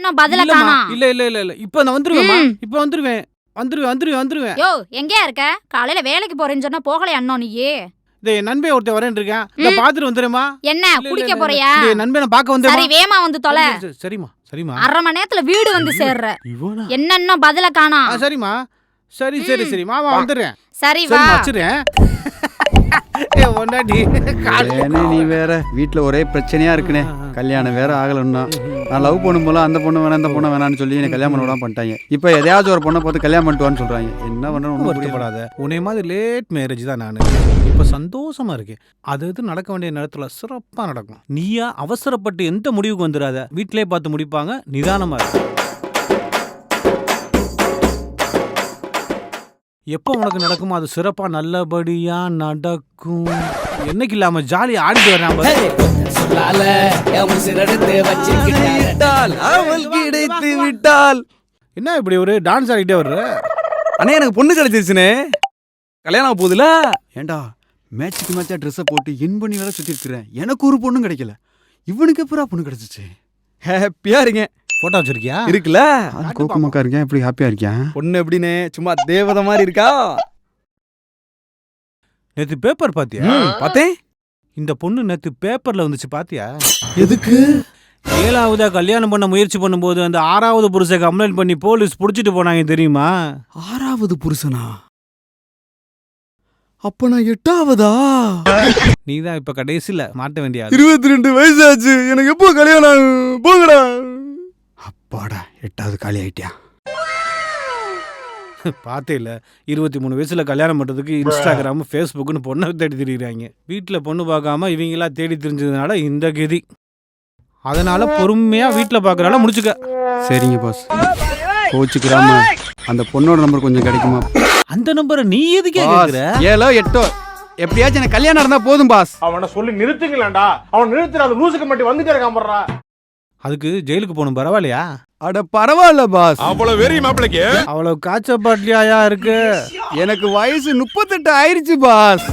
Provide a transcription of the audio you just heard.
இன்னும் பதில காணோம். இல்ல இல்ல இல்ல இல்ல இப்ப நான் வந்துருவேன்மா. இப்ப வந்துருவேன். யோ எங்கயா இருக்க? காலையில வேலைக்கு போறேன்னு சொன்னா போகலையா அண்ணா நீயே? டேய் நண்பே ஒருத்தன் வரேன்னு இருக்கேன். இத பாத்துட்டு வந்துருமா? என்ன குடிக்க போறியா? டேய் நண்பே நான் பாக்க வந்தேன். சரி வேமா வந்து தொலை. சரிமா. அரை மணி நேரத்துல வீடு வந்து சேர்ற. என்ன இன்னும் பதில காணோம். சரிமா. சரி மாமா வந்துறேன். சரி வா. வச்சிரேன். நீ வேற வீட்டுல ஒரே பிரச்சனையா இருக்குனே. கல்யாணம் வேற ஆகலன்னா நான் லவ் பண்ணும் போல அந்த பொண்ணு வேணாம் இந்த பொண்ணு வேணான்னு சொல்லி எனக்கு கல்யாணம் பண்ண பண்ணிட்டாங்க. இப்ப எதையாவது ஒரு பொண்ணை பார்த்து கல்யாணம் பண்ணிட்டுவான்னு சொல்றாங்க. என்ன பண்ணணும் வருத்தப்படாத. உன்னை மாதிரி லேட் மேரேஜ் தான் நானு. இப்ப சந்தோஷமா இருக்கேன். அது நடக்க வேண்டிய நேரத்துல சிறப்பா நடக்கும். நீயா அவசரப்பட்டு எந்த முடிவுக்கு வந்துடாத. வீட்டிலே பார்த்து முடிப்பாங்க. நிதானமா இருக்கு. எப்போ உனக்கு நடக்குமோ அது சிறப்பா நல்லபடியா நடக்கும். என்னைக்கு இல்லாம ஜாலியா ஆடிட்டு வர்றான். என்ன இப்படி ஒரு டான்ஸ் ஆடிட்டே வர்ற? அண்ணே எனக்கு பொண்ணு கிடைச்சிருச்சுனே. கல்யாணம் போகுதுல. ஏண்டா மேட்சுக்கு மேட்சா ட்ரெஸ்ஸை போட்டு என் பண்ணி வேற சுத்தி இருக்கிறேன். எனக்கு ஒரு பொண்ணும் கிடைக்கல. இவனுக்கு எப்பரா பொண்ணு கிடைச்சிச்சு? ஹாப்பியா இருக்கேன். போட்டோ வச்சிருக்கியா? இருக்குல்ல. கோக்கமாக்கா இருக்கேன். எப்படி ஹாப்பியா இருக்கேன்? பொண்ணு எப்படின்னு சும்மா தேவதை மாதிரி இருக்கா. நேத்து பேப்பர் பாத்தியா? பார்த்தேன். இந்த பொண்ணு நேத்து பேப்பர்ல வந்துச்சு பாத்தியா? எதுக்கு? 7ஆவதா கல்யாணம் பண்ண முயற்சி பண்ணும்போது அந்த 6ஆவது புருஷை கம்ப்ளைண்ட் பண்ணி போலீஸ் புடிச்சிட்டு போனாங்க தெரியுமா? 6ஆவது புருஷனா? அப்ப நான் 8ஆவதா? நீதான் இப்ப கடைசில மாட்ட வேண்டிய 22 வயசாச்சு. எனக்கு எப்போ கல்யாணம்? போங்கடா. அப்பாடா 8ஆவது காலி ஆயிட்டியா? பார்த்தே இல்ல. 23 வயசுல கல்யாணம் பண்றதுக்கு இன்ஸ்டாகிராம் ஃபேஸ்புக்னு பொண்ணை தேடி திரிகிறாங்க. வீட்டுல பொண்ணு பார்க்காம இவங்களா தேடி தெரிஞ்சதுனால இந்த கதி. அதனால பொறுமையா வீட்டுல பாக்குறால முடிச்சுக்க. சரிங்க பாஸ். கோச்சுக்கிறாம அந்த பொண்ணோட நம்பர் கொஞ்சம் கிடைக்குமா? அந்த நம்பரை நீ எதுக்கே கேக்குற? 7 8 எப்படியாச்சும் எனக்கு கல்யாணம் இருந்தா போதும் பாஸ். அவனை சொல்லி நிறுத்துங்களேன்டா. அவன் நிறுத்துற அந்த லூசுக்கு மட்டும் வந்துட்டே இருக்கான் போறா. அதுக்கு ஜெயிலுக்கு போகணும். பரவாயில்லையா? அட பரவாயில்ல பாஸ். அவ்வளவு வெறி மாப்பிளைக்கு அவ்வளவு காய்ச்ச பாட்டிலியா இருக்கு. எனக்கு வயசு 38 ஆயிருச்சு பாஸ்.